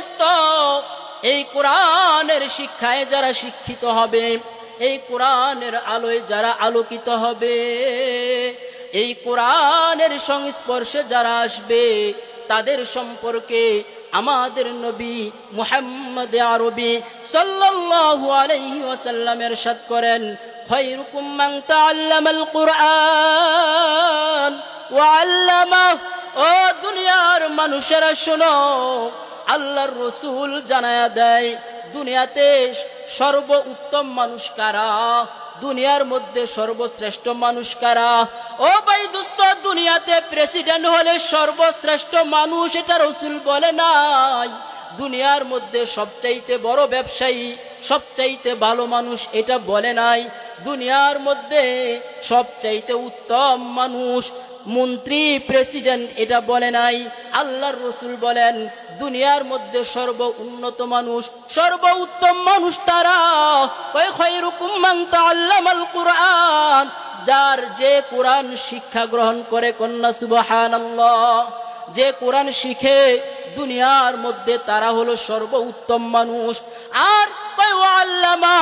দোস্ত, এই কোরআনের শিক্ষায় যারা শিক্ষিত হবে, এই কোরআনের আলোয় যারা আলোকিত হবে, এই কোরআনের সংস্পর্শে যারা আসবে, তাদের সম্পর্কে আমাদের নবী মুহাম্মদ আরবি সাল্লাল্লাহু আলাইহি ওয়াসাল্লাম ইরশাদ করেন, খায়রুকুম মান তাআল্লামাল কুরআন ওয়া আল্লামাহু। ও দুনিয়ার মানুষেরা শোনো, আল্লাহর রাসূল জানায়া দেয় দুনিয়াতে সর্বোত্তম মানুষ কারা, দুনিয়ার মধ্যে সর্বশ্রেষ্ঠ মানুষ কারা। ও ভাই দোস্ত, দুনিয়াতে প্রেসিডেন্ট হলে সর্বশ্রেষ্ঠ মানুষ এটা রাসূল বলে নাই। দুনিয়ার মধ্যে সবচাইতে বড় ব্যবসায়ী, সবচাইতে ভালো মানুষ এটা বলে নাই। দুনিয়ার মধ্যে সবচাইতে উত্তম মানুষ মন্ত্রী, প্রেসিডেন্ট এটা বলে নাই। আল্লাহর রাসূল বলেন দুনিয়ার মধ্যে সর্বোন্নত মানুষ, সর্বোত্তম মানুষ তারা, ওয়া খায়রুকুম মান তাআল্লামাল কুরআন, যার যে কোরআন শিক্ষা গ্রহণ করে, কন্যা সুবহানাল্লাহ, যে কোরআন শিখে দুনিয়ার মধ্যে তারা হলো সর্বোত্তম মানুষ। আর ওয়া আল্লামা,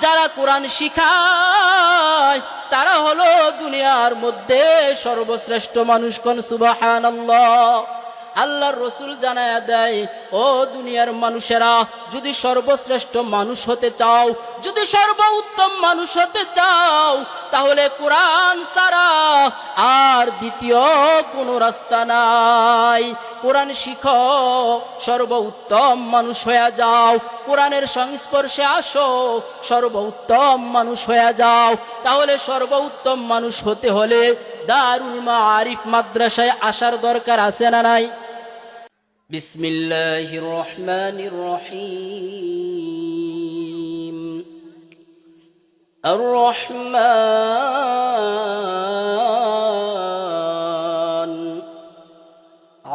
যারা কোরআন শিখায় তারা হলো দুনিয়ার মধ্যে সর্বশ্রেষ্ঠ মানুষ, কোন সুবহানাল্লাহ। আল্লাহর রাসূল জানায়া দেয়, ও দুনিয়ার মানুষেরা, যদি সর্বশ্রেষ্ঠ মানুষ হতে চাও, যদি সর্বোত্তম মানুষ হতে চাও, তাহলে কোরআন ছাড়া আর দ্বিতীয় কোনো রাস্তা নাই। কোরআন শিখো, সর্বোত্তম মানুষ হয়ে যাও। কোরআনের সংস্পর্শে আসো, সর্বোত্তম মানুষ হয়ে যাও। তাহলে সর্বোত্তম মানুষ হতে হলে দারুল মাআরিফ মাদ্রাসায় আসার দরকার আছে না নাই? বিসমিল্লাহির রহমানির রহিম। আর রহমান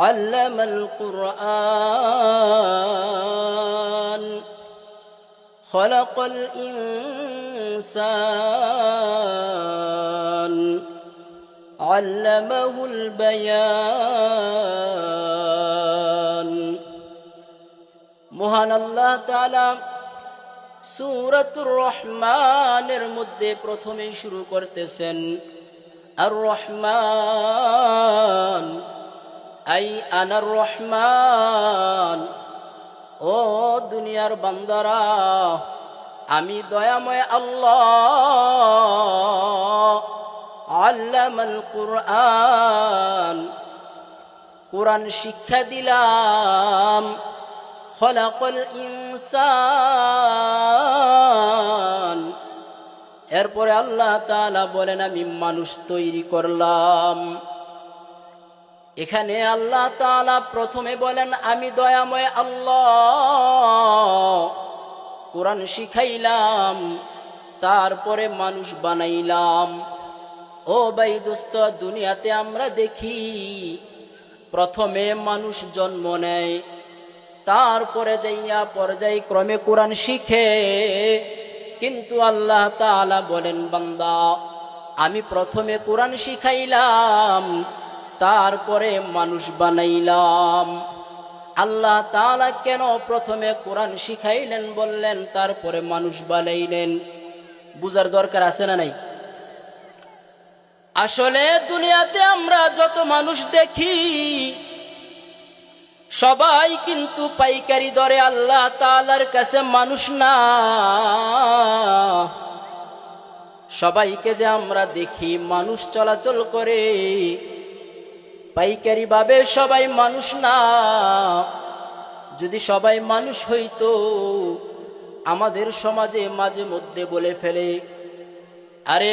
আল্লামাল কুরআন খালাকাল ইনসান আল্লামাহুল বায়ান। মহান আল্লাহ তাআলা সূরাতুর রহমানের মধ্যে প্রথমেই শুরু করতেছেন আর রহমান, আই আনার রহমান। ও দুনিয়ার বান্দারা, আমি দয়াময় আল্লাহ। আল্লামাল কুরআন, কোরআন শিক্ষা দিলাম। খলাকাল ইনসান, এরপরে আল্লাহ তাআলা বলেন আমি মানুষ তৈরি করলাম। এখানে আল্লাহ তাআলা প্রথমে বলেন আমি দয়াময় আল্লাহ, কোরআন শিখাইলাম, তারপরে মানুষ বানাইলাম। ও ভাই দোস্ত, দুনিয়াতে আমরা দেখি প্রথমে মানুষ জন্ম নেয়, তারপরে যাইয়া পর্যায়ক্রমে কোরআন শিখে। কিন্তু আল্লাহ তাআলা বলেন বান্দা, আমি প্রথমে কোরআন শিখাইলাম, তারপরে মানুষ বানাইলাম। আল্লাহ তাআলা কেন প্রথমে কোরআন শিখাইলেন বললেন, তারপরে মানুষ বানাইলেন? বুঝার দরকার আছে না নাই? আসলে দুনিয়াতে আমরা যত মানুষ দেখি সবাই কিন্তু পাইকারি দরে আল্লাহ তাআলার কাছে মানুষ না। সবাইকে যে আমরা দেখি মানুষ চলাচল করে, পাইকারি ভাবে সবাই মানুষ না। যদি সবাই মানুষ হইতো, আমাদের সমাজে মাঝে মধ্যে বলে ফেলে, আরে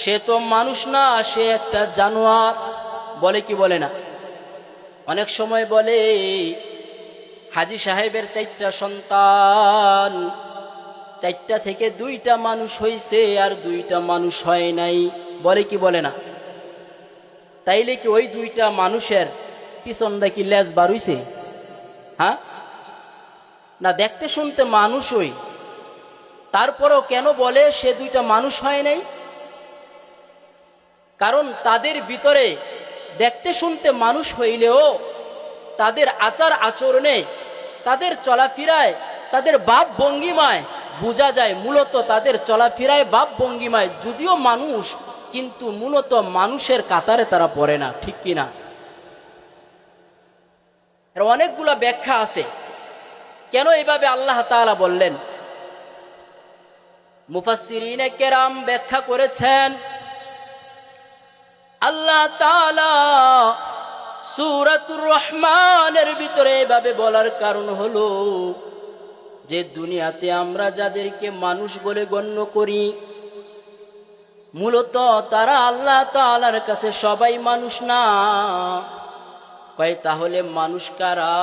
সে তো মানুষ না, সে একটা জানোয়ার। বলে কি বলে না? অনেক সময় বলে হাজী সাহেবের 4টা সন্তান, 4টা থেকে 2টা মানুষ হইছে আর 2টা মানুষ হয় নাই। বলে কি বলে না? তাইলে কি ওই 2টা মানুষের পিছনটা কি লেজ বার হইছে? হ্যাঁ না, দেখতে শুনতে মানুষই, তারপরেও কেন বলে সে 2টা মানুষ হয় নাই? কারণ তাদের ভিতরে দেখতে শুনতে মানুষ হইলেও তাদের আচার আচরণে তাদের চলাফেরায়, তাদের ভাব ভঙ্গিমায় বোঝা যায় মূলত তাদের চলাফেরায় ভাব ভঙ্গিমায় যদিও মানুষ, কিন্তু মূলত মানুষের কাতারে তারা পড়ে না, ঠিক কিনা? এর অনেকগুলো ব্যাখ্যা আছে কেন এইভাবে আল্লাহ তাআলা বললেন। মুফাসসিরিনে কেরাম ব্যাখ্যা করেছেন, আল্লাহ তাআলা সূরাতুর রহমানের ভিতরে এভাবে বলার কারণ হলো যে দুনিয়াতে আমরা যাদেরকে মানুষ বলে গণ্য করি মূলত তারা আল্লাহ তাআলার কাছে সবাই মানুষ না। কয় তাহলে মানুষ কারা?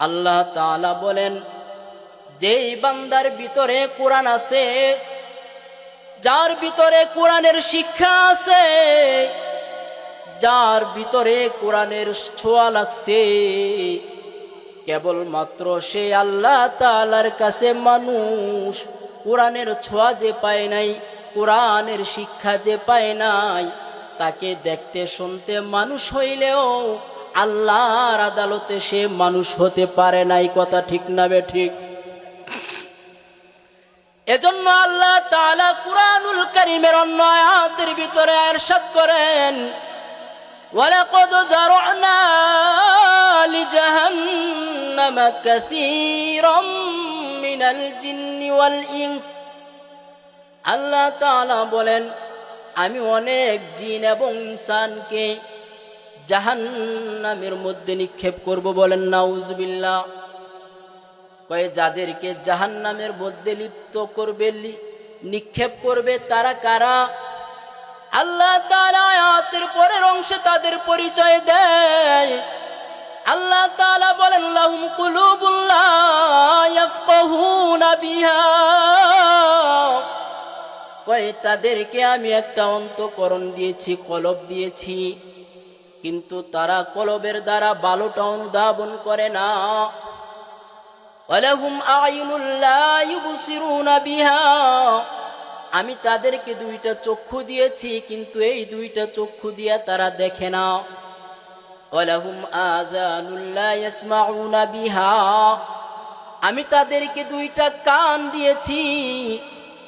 আল্লাহ তাআলা বলেন, যেই বান্দার ভিতরে কোরআন আছে, যার ভিতরে কোরআনের শিক্ষা আছে, যার ভিতরে কোরআনের ছোঁয়া লাগছে, কেবলমাত্র সে আল্লাহ তাআলার কাছে মানুষ। কোরআনের ছোঁয়া যে পায় নাই, কোরআনের শিক্ষা যে পায় নাই, তাকে দেখতে শুনতে মানুষ হইলেও আল্লাহর আদালতে সে মানুষ হতে পারে নাই। কথা ঠিক না বে ঠিক? এজন্য আল্লাহ তাআলা কুরআনুল কারীমের অন্য আয়াতের ভিতরে ইরশাদ করেন, ওয়ালাকাদ যারা'না লিজাহান্নামা কাসীরাম মিনাল জিন্নি ওয়াল ইনস। আল্লাহ তাআলা বলেন, আমি অনেক জিন এবং ইনসানকে জাহান্নামের মধ্যে নিক্ষেপ করব। বলেন নাউজুবিল্লাহ। কয়ে যাদেরকে জাহান্নামের মধ্যে লিপ্ত করবে, নিক্ষেপ করবে, তারা কারা? আল্লাহ তাআলা আয়াতের পরের অংশে তাদের পরিচয় দেয়। আল্লাহ তাআলা বলেন, লাহুম কুলুবুন লা ইয়াফকাহুনা বিহা। কয়ে তাদেরকে আমি একটা অন্তঃকরণ দিয়েছি, কলব দিয়েছি, কিন্তু তারা কলবের দ্বারা ভালোটা অনুধাবন করে না। ওয়ালাহুম আ'য়ুনুন লা ইউবসিরুনা বিহা। আমি তাদেরকে দুইটা চক্ষু দিয়েছি, কিন্তু এই দুইটা চক্ষু দিয়া তারা দেখে না। ওয়ালাহুম আযানুন লা ইয়াসমাউনা বিহা। আমি তাদেরকে দুইটা কান দিয়েছি,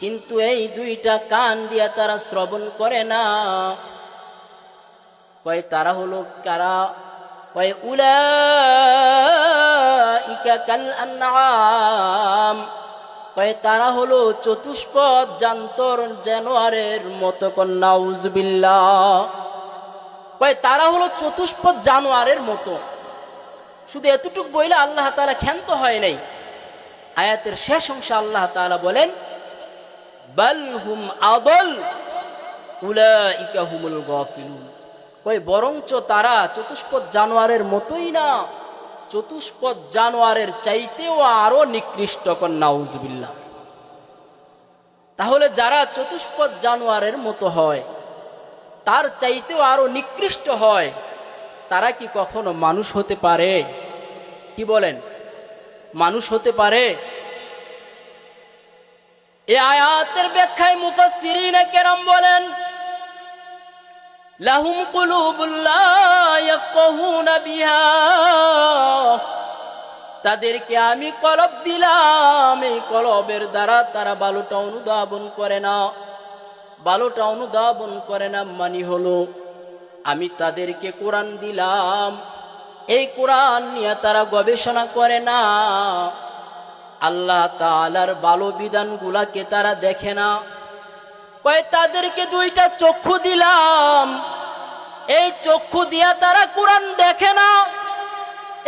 কিন্তু এই দুইটা কান দিয়া তারা শ্রবণ করে না। কয় তারা হলো কারা? কয় উলাইকা কাল আনআম। কয় তারা হলো চতুষ্পদ জান্তর জানোয়ারের মতো। নাউজুবিল্লাহ। কয় তারা হলো চতুষ্পদ জানোয়ারের মতো। শুধু এতটুক বইলে আল্লাহ তাআলা ক্ষান্ত হয় নাই। আয়াতের শেষ অংশে আল্লাহ তাআলা বলেন, বাল হুম আদল উলাইকা হুমুল গাফিলুন। কই বরঞ্চ তারা চতুষ্পদ জানোয়ারের মতোই না, চতুষ্পদ জানোয়ারের চাইতেও আরো নিকৃষ্ট। নাউজুবিল্লাহ। তাহলে যারা চতুষ্পদ জানোয়ারের মতো হয়, তার চাইতেও আরো নিকৃষ্ট হয়, তারা কি কখনো মানুষ হতে পারে? কি বলেন? মানুষ হতে পারে? এই আয়াতের ব্যাখ্যায় মুফাসসিরিনে কেরাম বলেন, লাহুম কুলুবুন লা ইয়াফকাহুনা বিহা। তাদেরকে আমি কলব দিলাম, এই কলবের দ্বারা তারা ভালোটা অনুধাবন করে না। ভালোটা অনুধাবন করে না মানে হলো আমি তাদেরকে কোরআন দিলাম, এই কোরআন নিয়ে তারা গবেষণা করে না। আল্লাহ তাআলার ভালো বিধানগুলাকে তারা দেখে না। কয় তাদেরকে দুইটা চক্ষু দিলাম, এই চক্ষু দিয়া তারা কোরআন দেখে না,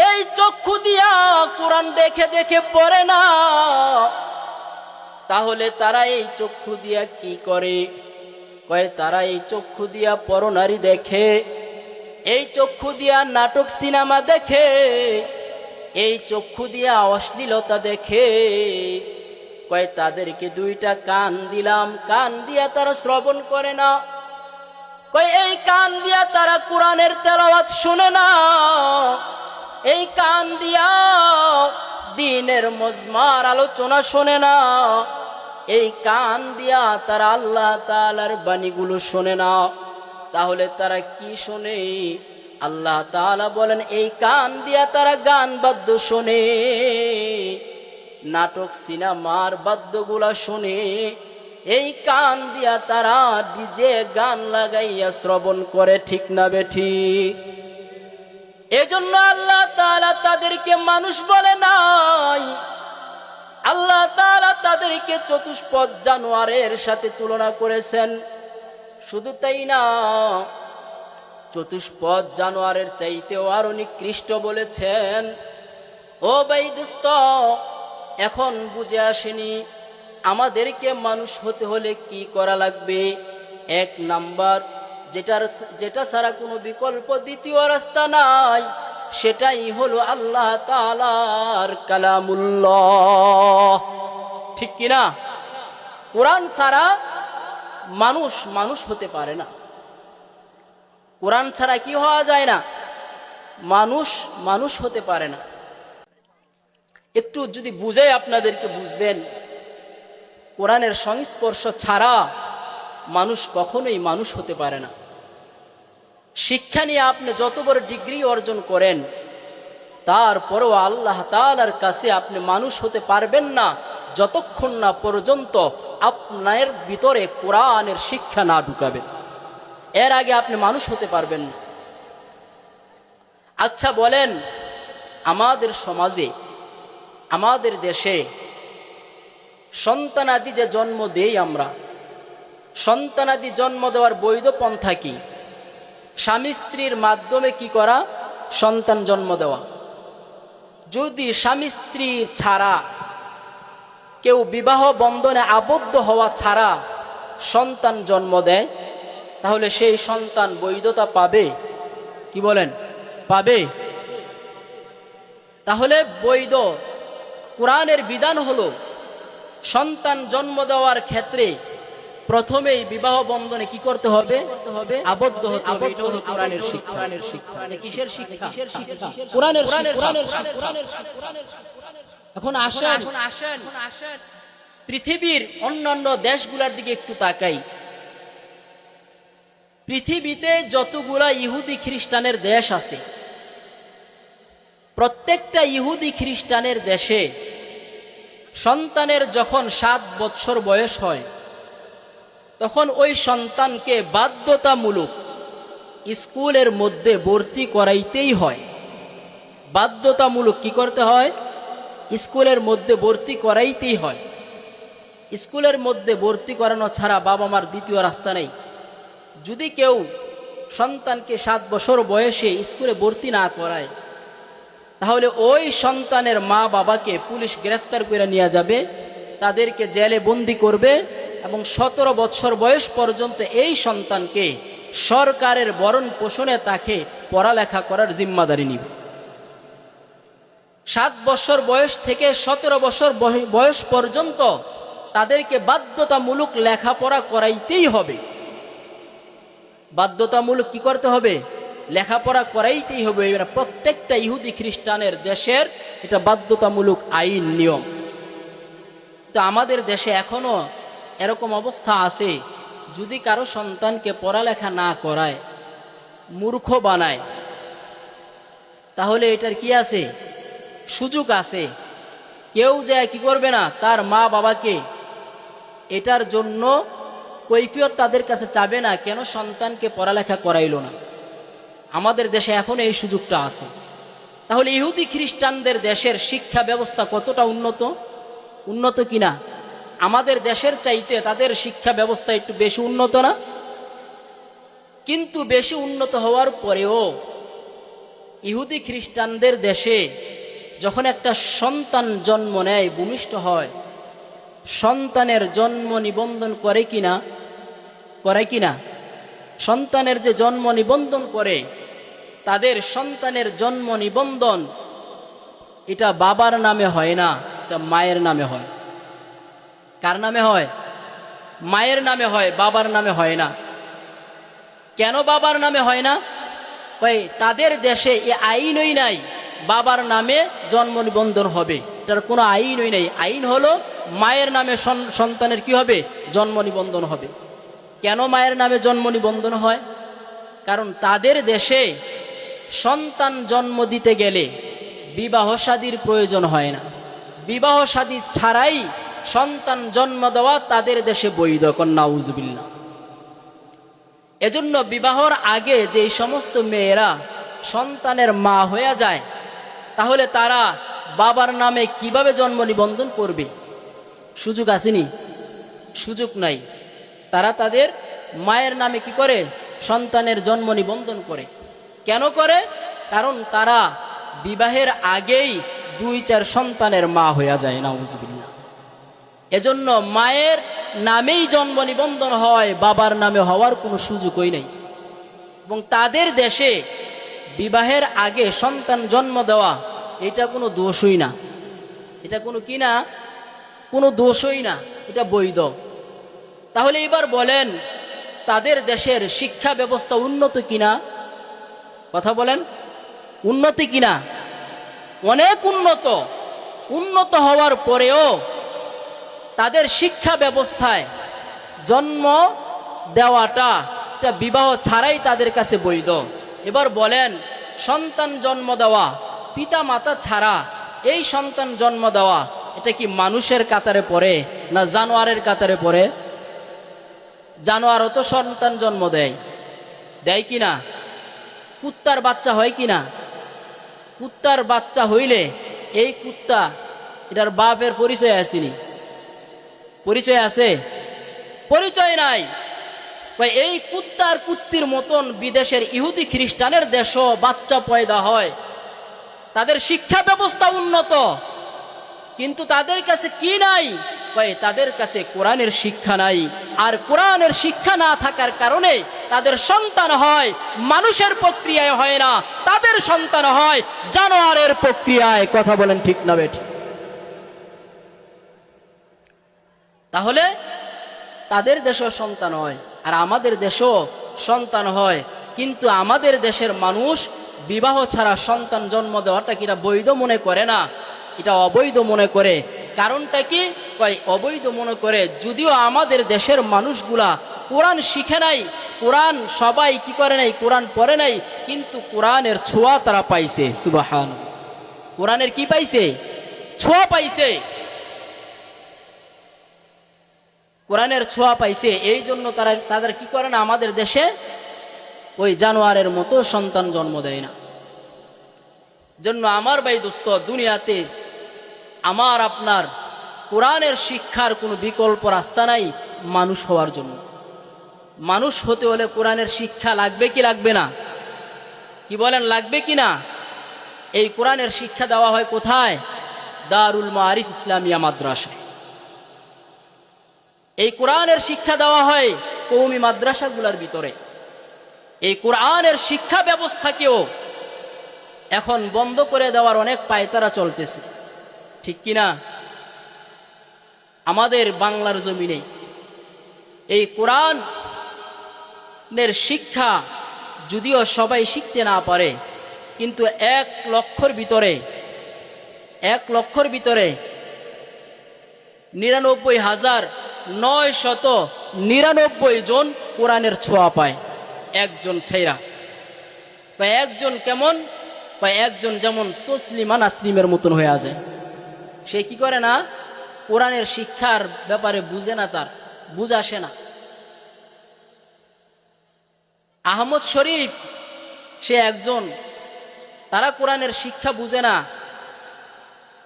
এই চক্ষু দিয়া কোরআন দেখে দেখে পড়ে না। তাহলে তারা এই চক্ষু দিয়া কি করে? কয় তারা এই চক্ষু দিয়া পরনারী দেখে, এই চক্ষু দিয়া নাটক সিনেমা দেখে, এই চক্ষু দিয়া অশ্লীলতা দেখে। কয় তাদেরকে দুইটা কান দিলাম, কান দিয়া তারা শ্রবণ করে না। কয় এই কান দিয়া তারা কোরআনের তেলাওয়াত শুনে না, এই কান দিয়া দ্বীনের মজমার আলোচনা শোনে না, এই কান দিয়া তারা আল্লাহ তাআলার বাণীগুলো শোনে না। তাহলে তারা কি শোনে? আল্লাহ তাআলা বলেন এই কান দিয়া তারা গান বাদ্য শোনে, নাটক সিনেমার বাদ্যগুলা শোনে, এই কান দিয়া তারা ডিজে গান লাগাইয়া শ্রবণ করে, ঠিক না বেঠিক? এজন্য আল্লাহ তাআলা তাদেরকে মানুষ বলে নাই, আল্লাহ তাআলা তাদেরকে চতুষ্পদ জানোয়ারের সাথে তুলনা করেছেন। শুধু তাই না, চতুষ্পদ জানোয়ারের চাইতেও আরো নিকৃষ্ট বলেছেন। ও ভাই দোস্ত, এখন বুঝে আসেনি আমাদেরকে মানুষ হতে হলে কি করা লাগবে? এক নাম্বার, যেটা ছাড়া কোনো বিকল্প দ্বিতীয় রাস্তা নাই, সেটাই হলো আল্লাহ তাআলার কালামুল্লাহ, ঠিক কিনা? কোরআন ছাড়া মানুষ হতে পারে না। কোরআন ছাড়া কি হওয়া যায় না? মানুষ হতে পারে না। একটু যদি বুঝাই আপনাদেরকে বুঝবেন, কোরআনের সংস্পর্শ ছাড়া মানুষ কখনোই মানুষ হতে পারে না। শিক্ষা নিয়ে আপনি যত বড় ডিগ্রি অর্জন করেন, তারপরেও আল্লাহ তাআলার কাছে আপনি মানুষ হতে পারবেন না যতক্ষণ না পর্যন্ত আপনার ভিতরে কোরআনের শিক্ষা না ঢুকাবেন। এর আগে আপনি মানুষ হতে পারবেন না। আচ্ছা বলেন, আমাদের সমাজে, আমাদের দেশে সন্তানাদি যে জন্ম দেই আমরা, সন্তানাদি জন্ম দেওয়ার বৈধ পন্থা কি? স্বামী স্ত্রীর মাধ্যমে কি করা? সন্তান জন্ম দেওয়া। যদি স্বামী স্ত্রী ছাড়া কেউ বিবাহ বন্ধনে আবদ্ধ হওয়া ছাড়া সন্তান জন্ম দেয়, তাহলে সেই সন্তান বৈধতা পাবে? কি বলেন, পাবে? তাহলে বৈধ কোরআনের বিধান হলো সন্তান জন্ম দেওয়ার ক্ষেত্রে প্রথমেই বিবাহ বন্ধনে কি করতে হবে? আবদ্ধ হতে হবে। এটা হলো কোরআনের শিক্ষা। কিসের শিক্ষা? কোরআনের শিক্ষা। এখন আসেন পৃথিবীর অন্যান্য দেশগুলোর দিকে একটু তাকাই। পৃথিবীতে যতগুলা ইহুদি খ্রিস্টানের দেশ আছে, প্রত্যেকটা ইহুদি খ্রিস্টানের দেশে সন্তানের যখন 7 বৎসর বয়স হয়, তখন ওই সন্তানকে বাধ্যতামূলক স্কুলের মধ্যে ভর্তি করাইতেই হয়। বাধ্যতামূলক কি করতে হয়? স্কুলের মধ্যে ভর্তি করাইতেই হয়। স্কুলের মধ্যে ভর্তি করানো ছাড়া বাবা মার দ্বিতীয় রাস্তা নেই। যদি কেউ সন্তানকে 7 বছর বয়সে স্কুলে ভর্তি না করায়, তাহলে ওই সন্তানের মা বাবাকে পুলিশ গ্রেফতার করে নিয়ে যাবে, তাদেরকে জেলে বন্দি করবে এবং 17 বছর বয়স পর্যন্ত এই সন্তানকে সরকারের ভরণ পোষণে তাকে পড়ালেখা করার জিম্মাদারি নিবে। 7 বছর বয়স থেকে 17 বছর বয়স পর্যন্ত তাদেরকে বাধ্যতামূলক লেখাপড়া করাইতেই হবে। বাধ্যতামূলক কি করতে হবে? লেখাপড়া করাইতেই হবে। এবার প্রত্যেকটা ইহুদি খ্রিস্টানের দেশের এটা বাধ্যতামূলক আইন, নিয়ম। তো আমাদের দেশে এখনো এরকম অবস্থা আছে, যদি কারো সন্তানকে পড়ালেখা না করায়, মূর্খ বানায়, তাহলে এটার কি আছে? সুযোগ আছে। কেউ যায় কি করবে না, তার মা বাবাকে এটার জন্য কৈফিয়ত তাদের কাছে চাবে না, কেন সন্তানকে পড়ালেখা করাইল না। আমাদের দেশে এখন এই সুযোগটা আছে। তাহলে ইহুদি খ্রিস্টানদের দেশের শিক্ষা ব্যবস্থা কতটা উন্নত কিনা? আমাদের দেশের চাইতে তাদের শিক্ষা ব্যবস্থা একটু বেশি উন্নত না? কিন্তু বেশি উন্নত হওয়ার পরেও ইহুদি খ্রিস্টানদের দেশে যখন একটা সন্তান জন্ম নেয়, ভূমিষ্ঠ হয়, সন্তানের জন্ম নিবন্ধন করে কিনা? সন্তানের যে জন্ম নিবন্ধন করে, তাদের সন্তানের জন্ম নিবন্ধন এটা বাবার নামে হয় না, এটা মায়ের নামে হয়। কার নামে হয়? মায়ের নামে হয়, বাবার নামে হয় না। কেন বাবার নামে হয় না? তাদের দেশে এ আইনই নাই বাবার নামে জন্ম নিবন্ধন হবে, এটার কোনো আইনই নেই। আইন হলো মায়ের নামে সন্তানের কি হবে? জন্ম নিবন্ধন হবে। কেন মায়ের নামে জন্ম নিবন্ধন হয়? কারণ তাদের দেশে সন্তান জন্ম দিতে গেলে বিবাহ শাদীর প্রয়োজন হয় না। বিবাহ শাদী ছাড়াই সন্তান জন্ম দেওয়া তাদের দেশে বৈধ, নাউজুবিল্লাহ। এজন্য বিবাহর আগে যে সমস্ত মেয়েরা সন্তানের মা হয়ে যায়, তাহলে তারা বাবার নামে কিভাবে জন্ম নিবন্ধন করবে? সুযোগ আসেনি? সুযোগ নাই। তারা তাদের মায়ের নামে কি করে? সন্তানের জন্ম নিবন্ধন করে। কেন করে? কারণ তারা বিবাহের আগেই 2-4 সন্তানের মা হয়ে যায়, নাউজুবিল্লাহ। এজন্য মায়ের নামেই জন্ম নিবন্ধন হয়, বাবার নামে হওয়ার কোনো সুযোগই নেই। এবং তাদের দেশে বিবাহের আগে সন্তান জন্ম দেওয়া এটা কোনো দোষই না। এটা কোনো কি না? কোনো দোষই না, এটা বৈধ। তাহলে এবার বলেন, তাদের দেশের শিক্ষা ব্যবস্থা উন্নত কিনা? কথা বলেন, উন্নতি কিনা? অনেক উন্নত। উন্নত হওয়ার পরেও তাদের শিক্ষা ব্যবস্থায় জন্ম দেওয়াটা এটা বিবাহ ছাড়াই তাদের কাছে বৈধ। এবার বলেন, সন্তান জন্ম দেওয়া পিতা মাতা ছাড়া এই সন্তান জন্ম দেওয়া এটা কি মানুষের কাতারে পড়ে না জানোয়ারের কাতারে পড়ে? জানোয়ারও তো সন্তান জন্ম দেয়, দেয় কিনা? কুত্তার বাচ্চা হয় কিনা? কুত্তার বাচ্চা হইলে এই কুত্তা এটার বাপের পরিচয় আসেনি? পরিচয় আছে? পরিচয় নাই। এই কুত্তার কুত্তির মতন বিদেশের ইহুদি খ্রিস্টানের দেশও বাচ্চা পয়দা হয়। তাদের শিক্ষা ব্যবস্থা উন্নত, কিন্তু তাদের কাছে কি নাই? তাদের কাছে কোরআনের শিক্ষা নাই। আর কোরআনের শিক্ষা না থাকার কারণে তাদের সন্তান হয় মানুষের প্রক্রিয়ায় হয় না, তাদের সন্তান হয় জানোয়ারের প্রক্রিয়ায়। কথা বলেন ঠিক না বেঠিক? তাহলে তাদের দেশেও সন্তান হয় আর আমাদের দেশেও সন্তান হয়, কিন্তু আমাদের দেশের মানুষ বিবাহ ছাড়া সন্তান জন্ম দেওয়াটা কিনা বৈধ মনে করে না, এটা অবৈধ মনে করে। কারণটা কি? অবৈধ মনে করে যদিও আমাদের দেশের মানুষগুলা কোরআন শিখে নাই, কোরআন সবাই কি করে নাই, কোরআন পড়ে নাই, কিন্তু কোরআনের ছোঁয়া তারা পাইছে। সুবহানাল্লাহ। কোরআনের কি পাইছে? ছোঁয়া পাইছে। কোরআনের ছোঁয়া পাইছে, এই জন্য তাদের কি করে না, আমাদের দেশে ওই জানোয়ারের মতো সন্তান জন্ম দেয় না। জন্য আমার ভাই দোস্ত, দুনিয়াতে আমার আপনার কোরআনের শিক্ষার কোনো বিকল্প রাস্তা নাই মানুষ হওয়ার জন্য। মানুষ হতে হলে কোরআনের শিক্ষা লাগবে কি লাগবে না? কি বলেন, লাগবে কি না? এই কোরআনের শিক্ষা দেওয়া হয় কোথায়? দারুল মাআরিফ ইসলামিয়া মাদ্রাসায়। এই কোরআনের শিক্ষা দেওয়া হয় কওমি মাদ্রাসাগুলোর ভিতরে। এই কোরআনের শিক্ষা ব্যবস্থাকেও এখন বন্ধ করে দেওয়ার অনেক পায়তারা চলতেছে, ঠিক কিনা? আমাদের বাংলার জমিনে এই কোরআনের শিক্ষা যদিও সবাই শিখতে না পারে, কিন্তু 1,00,000-র ভিতরে 99,999 জন কোরআনের ছোঁয়া পায়। একজন ছেড়া। একজন কেমন? একজন যেমন তসলিমা নাসরিমের মতন হয়ে আছে। সে কি করে না, কোরআনের শিক্ষার ব্যাপারে বুঝে না, তার বুঝ আসে না। আহমদ শরীফ সে একজন, তারা কোরআনের শিক্ষা বুঝে না।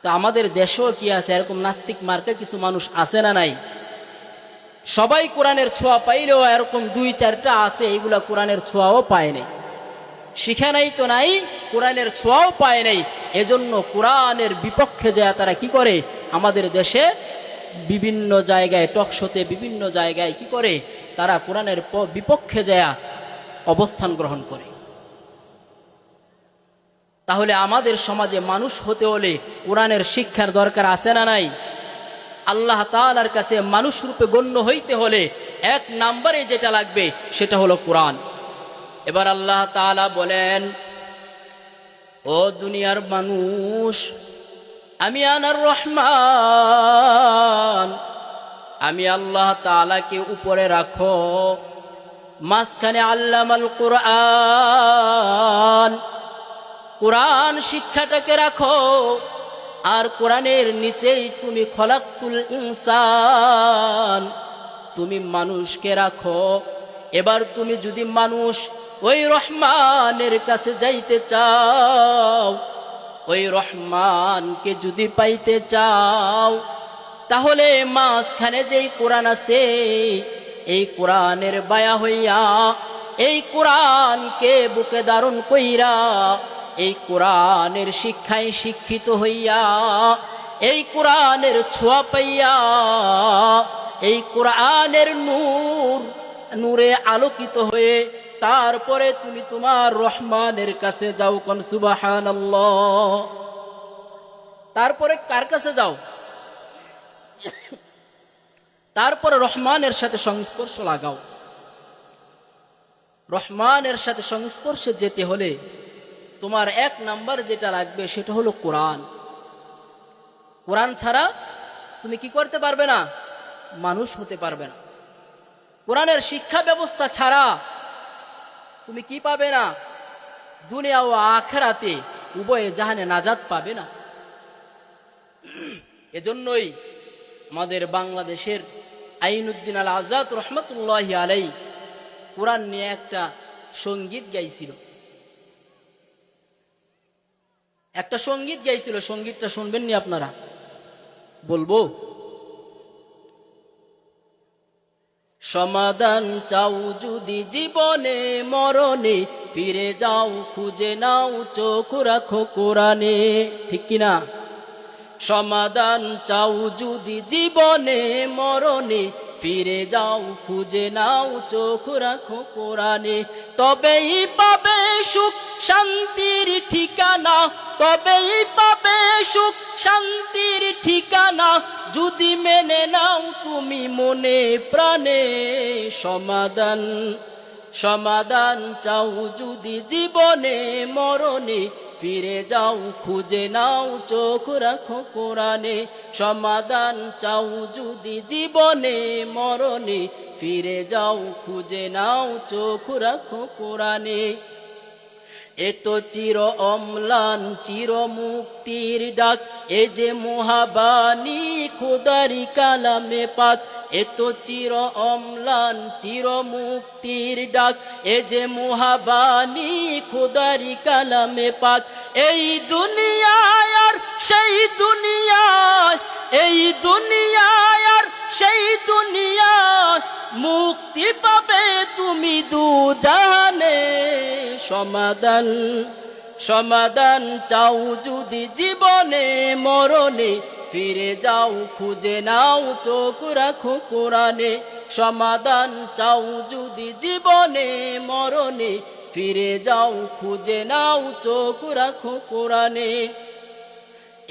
তো আমাদের দেশেও কি আছে এরকম নাস্তিক মার্কা কিছু মানুষ আছে না নাই? সবাই কোরআনের ছোঁয়া পাইলেও এরকম 2-4টা আছে, এইগুলা কোরআনের ছোঁয়াও পায় নাই, শিখে নাই তো নাই, কোরআনের ছোঁয়াও পায় নাই। এজন্য কোরআনের বিপক্ষে যায় তারা কি করে, আমাদের দেশে বিভিন্ন জায়গায় টকশোতে বিভিন্ন জায়গায় কি করে, তারা কোরআনের বিপক্ষে যায় অবস্থান গ্রহণ করে। তাহলে আমাদের সমাজে মানুষ হতে হলে কোরআনের শিক্ষার দরকার আছে না নাই? আল্লাহ তাআলার কাছে মানুষ রূপে গণ্য হইতে হলে 1 নম্বরে যেটা লাগবে সেটা হলো কোরআন। এবার আল্লাহ তাআলা বলেন, ও দুনিয়ার মানুষ, আমি আনার রহমান, আমি আল্লাহ তাআলাকে উপরে রাখো, মাঝখানে আল্লামাল কোরআন, কোরআন শিক্ষাটাকে রাখো। আর কোরআনের নিচেই তুমি খলাকতুল ইনসান, তুমি মানুষকে রাখো। এবার তুমি যদি মানুষ ওই রহমানের কাছে যাইতে চাও, ওই রহমানকে যদি পাইতে চাও, তাহলে মাঝখানে যেই কোরআন আছে, এই কোরআনের বায়া হইয়া, এই কোরআনকে বুকে ধারণ কইরা, এই কোরআনের শিক্ষায় শিক্ষিত হইয়া, এই কোরআনের ছোঁয়া পাইয়া, এই কোরআনের নূরে আলোকিত হয়ে তারপরে তুমি তোমার রহমানের কাছে যাও। কোন সুবহানাল্লাহ। তারপরে কার কাছে যাও? তারপরে রহমানের সাথে সংস্পর্শ লাগাও। রহমানের সাথে সংস্পর্শে যেতে হলে তোমার এক নাম্বার যেটা লাগবে সেটা হলো কোরআন। কোরআন ছাড়া তুমি কি করতে পারবে না? মানুষ হতে পারবে না। কোরআনের শিক্ষা ব্যবস্থা ছাড়া তুমি কি পাবে না? দুনিয়া ও আখিরাতে উভয়ে জাহানে নাজাত পাবে না। এজন্যই আমাদের বাংলাদেশের আইনুদ্দিন আল আজাদ রহমতুল্লাহি আলাই কোরআন নিয়ে একটা সঙ্গীত গাইছিল। সঙ্গীতটা শুনবেন নি আপনারা? বলবো। সমাধান চাও যদি জীবনে মরণে, ফিরে যাও খুঁজে নাও চোখ রাখো কোরআনে। ঠিক কিনা? সমাধান চাও যদি জীবনে মরণে, ফিরে যাও খুঁজে নাও চোখ রাখো কোরআনে। তবেই পাবে সুখ শান্তির ঠিকানা, তবেই পাবে সুখ শান্তির ঠিকানা, যদি মেনে নাও তুমি মনে প্রাণে। সমাধান চাও যদি জীবনে মরণে, ফিরে যাও খুঁজে নাও চোখ রাখো কোরআনে। সমাধান চাও যদি জীবনে মরণে, ফিরে যাও খুঁজে নাও চোখ রাখো কোরআনে। এত চির অম্লান চির মুক্তির ডাক, এ যে মুহাবানী খোদারি কালামে পাক। এত চির অম্লান চির মুক্তির ডাক, এ যে মুহাবানী খোদারি কালামে পাক। এই দুনিয়ায় আর সেই দুনিয়ায়, এই দুনিয়ায় আর সেই দুনিয়ায়, মুক্তি পাবে তুমি দু জাহানে। সমাধান চাও যদি জীবনে মরণে, ফিরে যাও খুঁজে নাও চোখ রাখো কোরআনে। সমাধান চাও যদি জীবনে মরণে, ফিরে যাও খুঁজে নাও চোখ রাখো কোরআনে।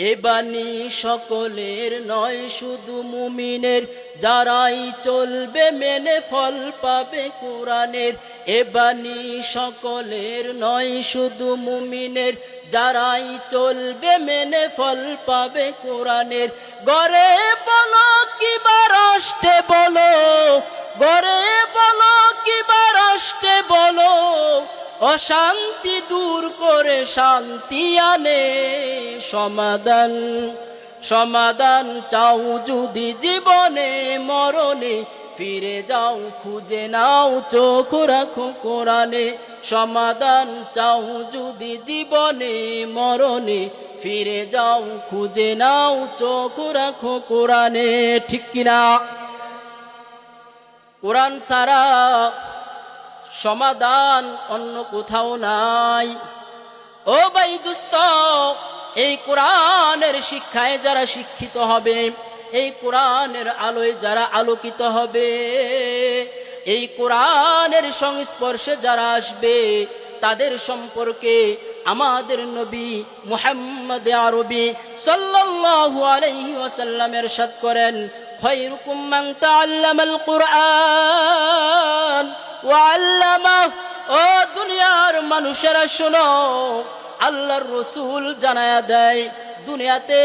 এ বাণী সকলের নয় শুধু মুমিনের, যারাই চলবে মেনে ফল পাবে কোরআনের। এ বাণী সকলের নয় শুধু মুমিনের, যারাই চলবে মেনে ফল পাবে কোরআনের। গড়ে বলো কিবা রাষ্ট্রে বলো, গড়ে বলো কিবা রাষ্ট্রে বলো, অশান্তি দূর করে শান্তি আনে। সমাধান চাও যদি জীবনে মরণে, ফিরে যাও খুঁজে নাও চোখ রাখো কোরআনে। সমাধান চাও যদি জীবনে মরণে, ফিরে যাও খুঁজে নাও চোখ রাখো কোরআনে। ঠিক কিনা? কোরআন ছাড়া সমাধান অন্য কোথাও নাই। ও ভাই দোস্ত, এই কোরআনের শিক্ষায় যারা শিক্ষিত হবে, এই কোরআনের আলোয় যারা আলোকিত হবে, এই কোরআনের সংস্পর্শে যারা আসবে, তাদের সম্পর্কে আমাদের নবী মুহাম্মদ আরবি সাল্লাল্লাহু আলাইহি ওয়াসাল্লাম ইরশাদ করেন, খায়রুকুম মান তাআল্লামাল কুরআন ওয়া আল্লামাহু। ও দুনিয়ার মানুষেরা শোনো, আল্লাহর রাসূল জানায়া দেয় দুনিয়াতে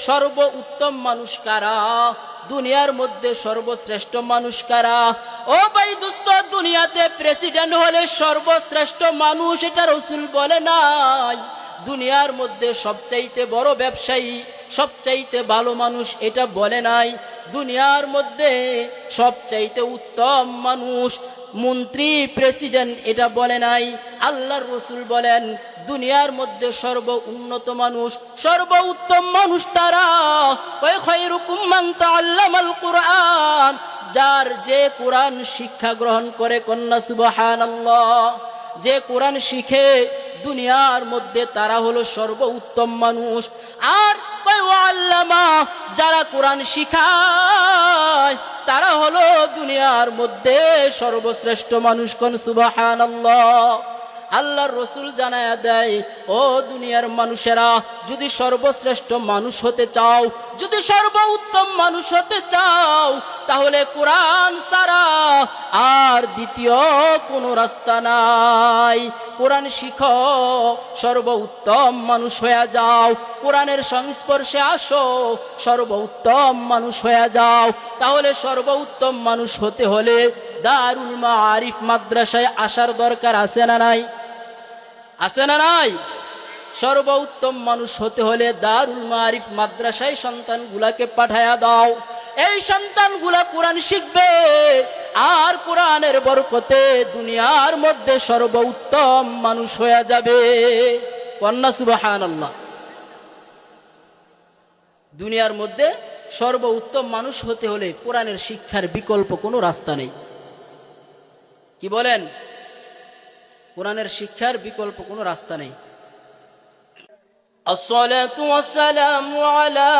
সর্ব উত্তম মানুষ কারা, দুনিয়ার মধ্যে সর্বশ্রেষ্ঠ মানুষ কারা। ও ভাই দোস্ত, দুনিয়াতে প্রেসিডেন্ট হলে সর্বশ্রেষ্ঠ মানুষ, এটা রাসূল বলে নাই। দুনিয়ার মধ্যে সবচাইতে বড় ব্যবসায়ী, সবচাইতে ভালো মানুষ এটা বলে নাই। দুনিয়ার মধ্যে সবচাইতে উত্তম মানুষ মন্ত্রী, প্রেসিডেন্ট এটা বলে নাই। আল্লাহর রাসূল বলেন দুনিয়ার মধ্যে সর্ব উন্নত মানুষ, সর্ব উত্তম মানুষ তারা খায়রুকুম মান তাআল্লামাল কুরআন, যার যে কোরআন শিক্ষা গ্রহণ করে। কন্যা সুবহানাল্লাহ। যে কোরআন শিখে দুনিয়ার মধ্যে তারা হলো সর্ব উত্তম মানুষ। আর আল্লামা, যারা কোরআন শিখায় তারা হলো দুনিয়ার মধ্যে সর্বশ্রেষ্ঠ মানুষ। কোন সুবহানাল্লাহ। আল্লাহর রাসূল জানায়া দেয়, ও দুনিয়ার মানুষেরা, যদি সর্বশ্রেষ্ঠ মানুষ হতে চাও, যদি সর্ব উত্তম মানুষ হতে চাও, তাহলে কোরআন ছাড়া আর দ্বিতীয় কোনো রাস্তা নাই। কোরআন শিখো, সর্ব উত্তম মানুষ হয়ে যাও। কোরআনের সংস্পর্শে আসো, সর্ব উত্তম মানুষ হয়ে যাও। তাহলে সর্ব উত্তম মানুষ হতে হলে দারুল মাআরিফ মাদ্রাসায় আসার দরকার আছে না নাই? আছে না নাই? সর্ব উত্তম মানুষ হতে হলে দারুল মাআরিফ মাদ্রাসায় সন্তানগুলাকে পাঠায়া দাও। এই সন্তানগুলা কোরআন শিখবে, আর কোরআনের বরকতে দুনিয়ার মধ্যে সর্ব উত্তম মানুষ হয়ে যাবে। কন্যা সুবহানাল্লাহ। দুনিয়ার মধ্যে সর্ব উত্তম মানুষ হতে হলে কোরআনের শিক্ষার বিকল্প কোনো রাস্তা নেই। কি বলেন? কোরআনের শিক্ষার বিকল্প কোনো রাস্তা নেই। الصلاة والسلام على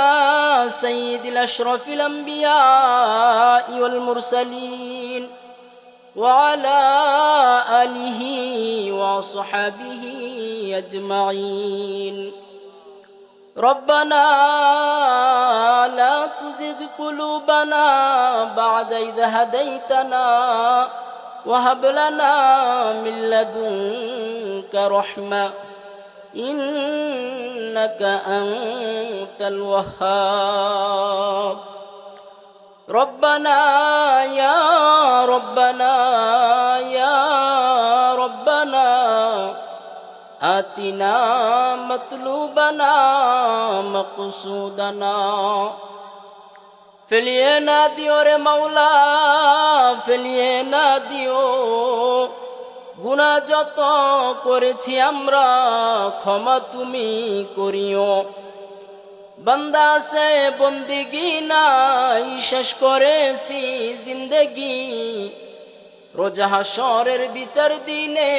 سيد الأشرف الأنبياء والمرسلين وعلى آله وصحبه أجمعين. ربنا لا تزغ قلوبنا بعد إذ هديتنا وهب لنا من لدنك رحمة إنك أنت الوهاب. ربنا يا ربنا يا ربنا آتنا مطلوبنا مقصودنا. ফেলিয়ে না দিও রে মাওলা, ফেলিয়ে না দিও। গুনাহ যত করেছি আমরা ক্ষমা তুমি করিও। বান্দা সে বন্দিগি নাই, শেষ করেছি জিন্দেগি। রোজা হাশরের বিচার দিনে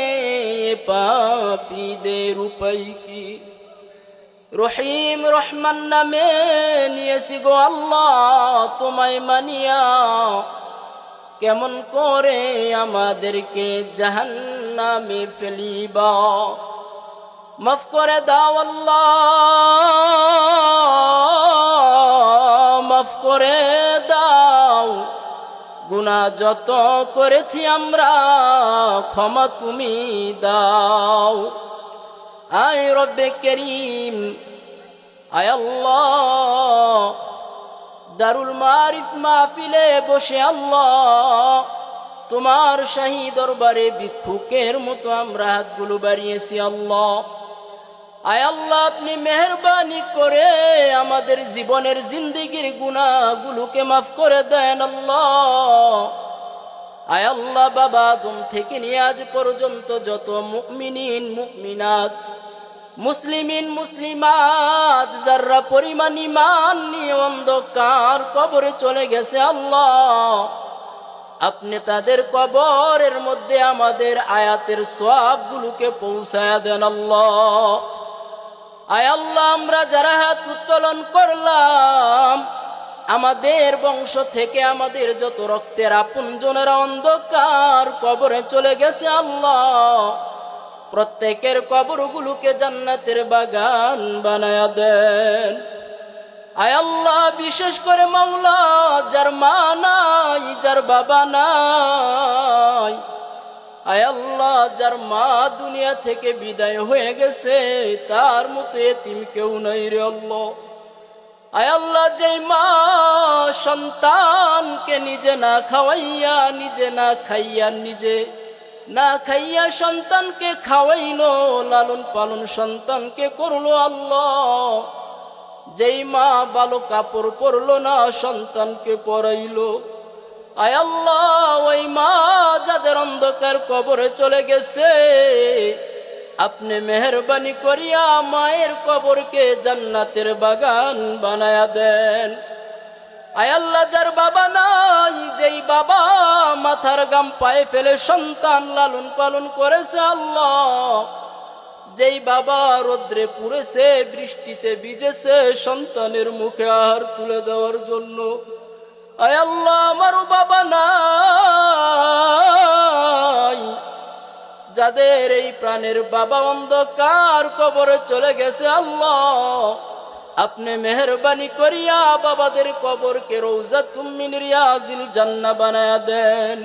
পাপীদের উপায় কি? রহিম রহমান নামে নিয়েছি গো আল্লাহ তোমায় মানিয়া। কেমন করে আমাদেরকে জাহান্নামে ফেলিবা? মাফ করে দাও আল্লাহ, মাফ করে দাও। গুনাহ যত করেছি আমরা ক্ষমা তুমি দাও। আয় রব্বে করিম, আয় আল্লাহ, দারুল মাআরিফ মাহফিলে বসে আল্লাহ তোমার শাহী দরবারে ভিক্ষুকের মতো আমরা হাতগুলো বাড়িয়েছি আল্লাহ। আয় আল্লাহ, আপনি মেহেরবানি করে আমাদের জীবনের জিন্দেগির গুনাহগুলোকে মাফ করে দেন আল্লাহ। আয় আল্লাহ, বাবা আদম থেকে নিয়ে আজ পর্যন্ত যত মুমিনিন মুমিনাত, মুসলিমিন মুসলিমাত যারা পরিমাণ ঈমান নিয়ে অন্ধকার কবরে চলে গেছে আল্লাহ, আপনি তাদের কবরের মধ্যে আমাদের আয়াতের সওয়াবগুলোকে পৌঁছায়া দেন আল্লাহ। আয় আল্লাহ, আমরা যারা হাত উত্তোলন করলাম, আমাদের বংশ থেকে আমাদের যত রক্তের আপনজনেরা অন্ধকার কবরে চলে গেছে আল্লাহ, প্রত্যেকের কবরগুলোকে জান্নাতের বাগান বানায়া দেন। আয় আল্লাহ, বিশেষ করে মাওলা, যার মা নাই, যার বাবা নাই, আয় আল্লাহ, যার মা দুনিয়া থেকে বিদায় হয়ে গেছে, তার মতো এতিম কেউ নাই রে আল্লাহ। আয় আল্লাহ, যে মা সন্তানকে নিজে না খাওয়াইয়া, নিজে না খাইয়া, নিজে না খাইয়া সন্তানকে খাওয়াইলো, লালন পালন সন্তানকে করলো আল্লাহ। যেই মা ভালো কাপড় পরলো না, সন্তানকে পরাইলো। আয় আল্লাহ, ওই মা যাদের অন্ধকার কবরে চলে গেছে, আপনি মেহেরবানি করিয়া মায়ের কবরকে জান্নাতের বাগান বানায়া দেন। আয় আল্লাহ, যার বাবা নাই, যেই বাবা মাথার গাম পায়ে ফেলে সন্তান লালন পালন করেছে আল্লাহ, যেই বাবা রোদ্রে পুড়েছে, বৃষ্টিতে ভিজেছে সন্তানের মুখে আহার তুলে দেওয়ার জন্য, আয় আল্লাহ, আমারও বাবা নাই, যাদের এই প্রাণের বাবা অন্ধকার কবরে চলে গেছে আল্লাহ, আপনি মেহেরবানি করিয়া বাবাদের কবরকে রওজাতুম মিন রিয়াজিল জান্নাহ বানায়া দেন।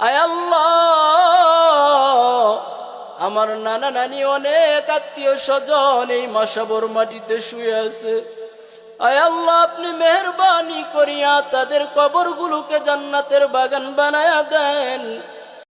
আয় আল্লাহ, আমার নানা নানি অনেক আত্মীয় স্বজন এই মাসাবর মাটিতে শুয়ে আছে। আয় আল্লাহ, আপনি মেহেরবানি করিয়া তাদের কবরগুলোকে জান্নাতের বাগান বানায়া দেন।